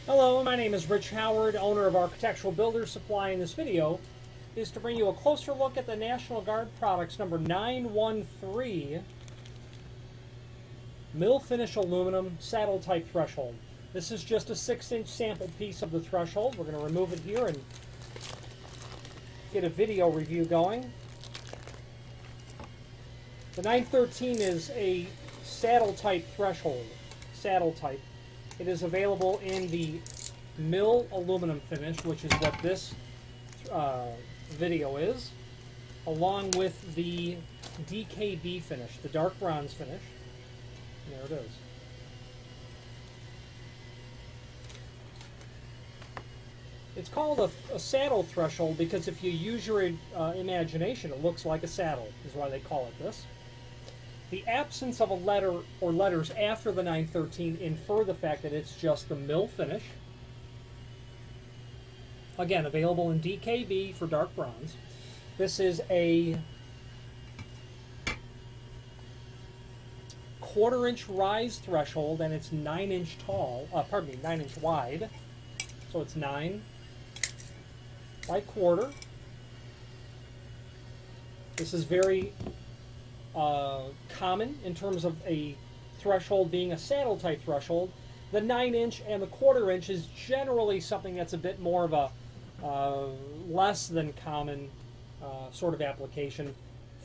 Hello, my name is Rich Howard, owner of Architectural Builders Supply. In this video is to bring you a closer look at the National Guard products number 913 mill finish aluminum saddle type threshold. This is just a 6-inch sample piece of the threshold. We're going to remove it here and get a video review going. The 913 is a saddle type threshold. Saddle type. It is available in the mill aluminum finish, which is what this video is, along with the DKB finish, the dark bronze finish. There it is. It's called a saddle threshold because if you use your imagination, it looks like a saddle, is why they call it this. The absence of a letter or letters after the 913 infer the fact that it's just the mill finish. Again, available in DKB for dark bronze. This is a 1/4-inch rise threshold, and it's 9-inch tall. 9-inch wide. So it's 9 by 1/4. This is very common in terms of a threshold being a saddle type threshold. The 9-inch and the 1/4-inch is generally something that's a bit more of a less than common sort of application.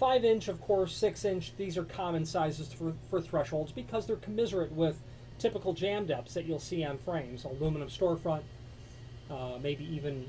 5-inch, of course, 6-inch, these are common sizes for thresholds because they're commiserate with typical jam depths that you'll see on frames, aluminum storefront, maybe even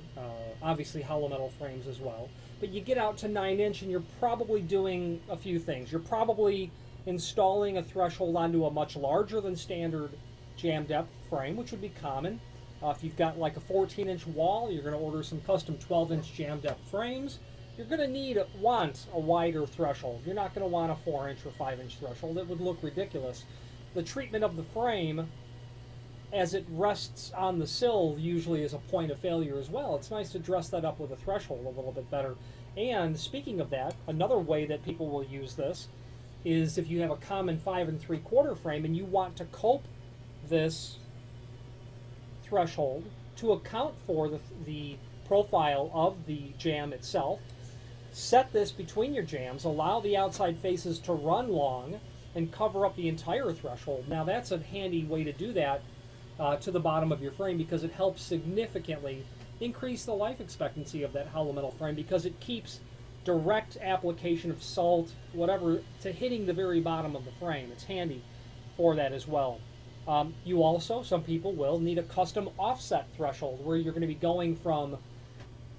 obviously hollow metal frames as well. But you get out to 9-inch and you're probably doing a few things. You're probably installing a threshold onto a much larger than standard jam depth frame, which would be common. If you've got like a 14-inch wall, you're going to order some custom 12-inch jam depth frames. You're going to want a wider threshold. You're not going to want a 4-inch or 5-inch threshold. It would look ridiculous. The treatment of the frame as it rests on the sill usually is a point of failure as well. It's nice to dress that up with a threshold a little bit better. And speaking of that, another way that people will use this is if you have a common 5 3/4 frame and you want to cope this threshold to account for the profile of the jam itself, set this between your jams, allow the outside faces to run long and cover up the entire threshold. Now that's a handy way to do that to the bottom of your frame because it helps significantly increase the life expectancy of that hollow metal frame because it keeps direct application of salt, whatever, to hitting the very bottom of the frame. It's handy for that as well. You also, some people will, need a custom offset threshold where you're going to be going from,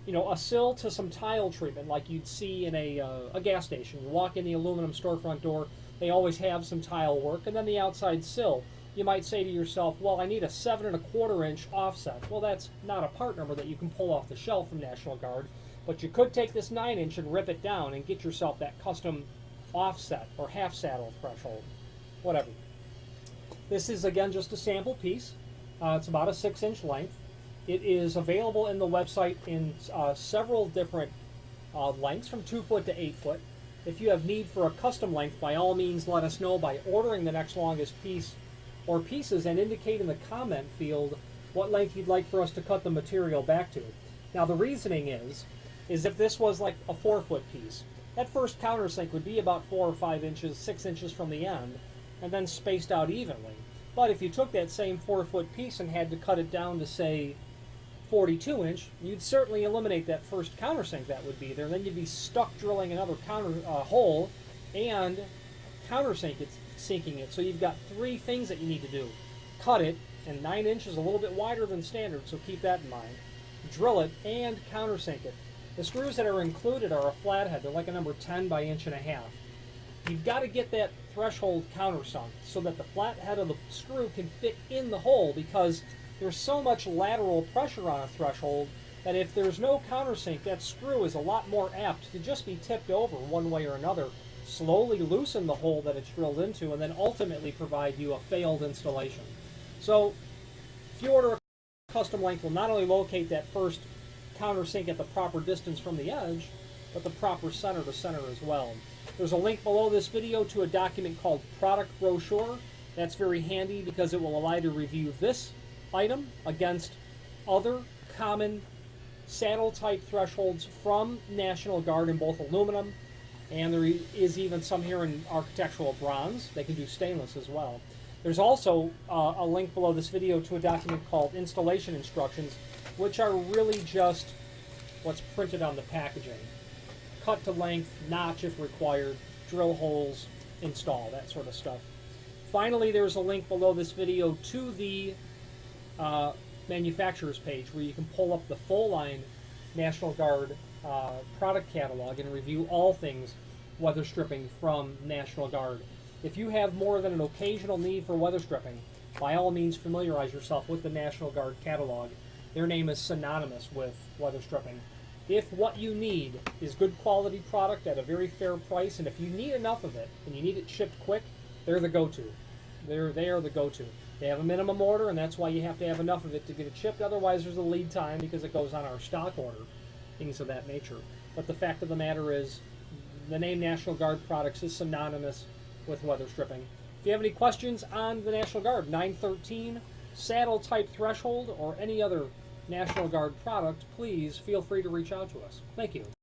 you know, a sill to some tile treatment like you'd see in a gas station. You walk in the aluminum storefront door, they always have some tile work, and then the outside sill. You might say to yourself, well, I need a 7 1/4-inch offset. Well, that's not a part number that you can pull off the shelf from National Guard, but you could take this 9-inch and rip it down and get yourself that custom offset or half saddle threshold, whatever. This is, again, just a sample piece. It's about a 6-inch length. It is available in the website in several different lengths, from 2 foot to 8 foot. If you have need for a custom length, by all means let us know by ordering the next longest piece or pieces and indicate in the comment field what length you'd like for us to cut the material back to. Now the reasoning is if this was like a 4-foot piece, that first countersink would be about 4 or 5 inches, 6 inches from the end, and then spaced out evenly. But if you took that same 4-foot piece and had to cut it down to, say, 42-inch, you'd certainly eliminate that first countersink that would be there. Then you'd be stuck drilling another hole and sinking it. So you've got 3 things that you need to do. Cut it, and 9-inch is a little bit wider than standard, so keep that in mind. Drill it and countersink it. The screws that are included are a flathead. They're like a number 10 by 1.5 inches. You've got to get that threshold countersunk so that the flat head of the screw can fit in the hole, because there's so much lateral pressure on a threshold that if there's no countersink, that screw is a lot more apt to just be tipped over one way or another, slowly loosen the hole that it's drilled into, and then ultimately provide you a failed installation. So if you order a custom length, will not only locate that first countersink at the proper distance from the edge, but the proper center to center as well. There's a link below this video to a document called Product Brochure. That's very handy because it will allow you to review this item against other common saddle type thresholds from National Guard in both aluminum, and there is even some here in architectural bronze. They can do stainless as well. There's also a link below this video to a document called Installation Instructions, which are really just what's printed on the packaging. Cut to length, notch if required, drill holes, install, that sort of stuff. Finally, there's a link below this video to the manufacturer's page where you can pull up the full line National Guard product catalog and review all things weather stripping from National Guard. If you have more than an occasional need for weather stripping, by all means familiarize yourself with the National Guard catalog. Their name is synonymous with weather stripping. If what you need is good quality product at a very fair price, and if you need enough of it and you need it shipped quick, they're the go-to. They are the go-to. They have a minimum order, and that's why you have to have enough of it to get it shipped. Otherwise, there's a lead time because it goes on our stock order, things of that nature. But the fact of the matter is, the name National Guard Products is synonymous with weather stripping. If you have any questions on the National Guard 913 saddle type threshold or any other National Guard product, please feel free to reach out to us. Thank you.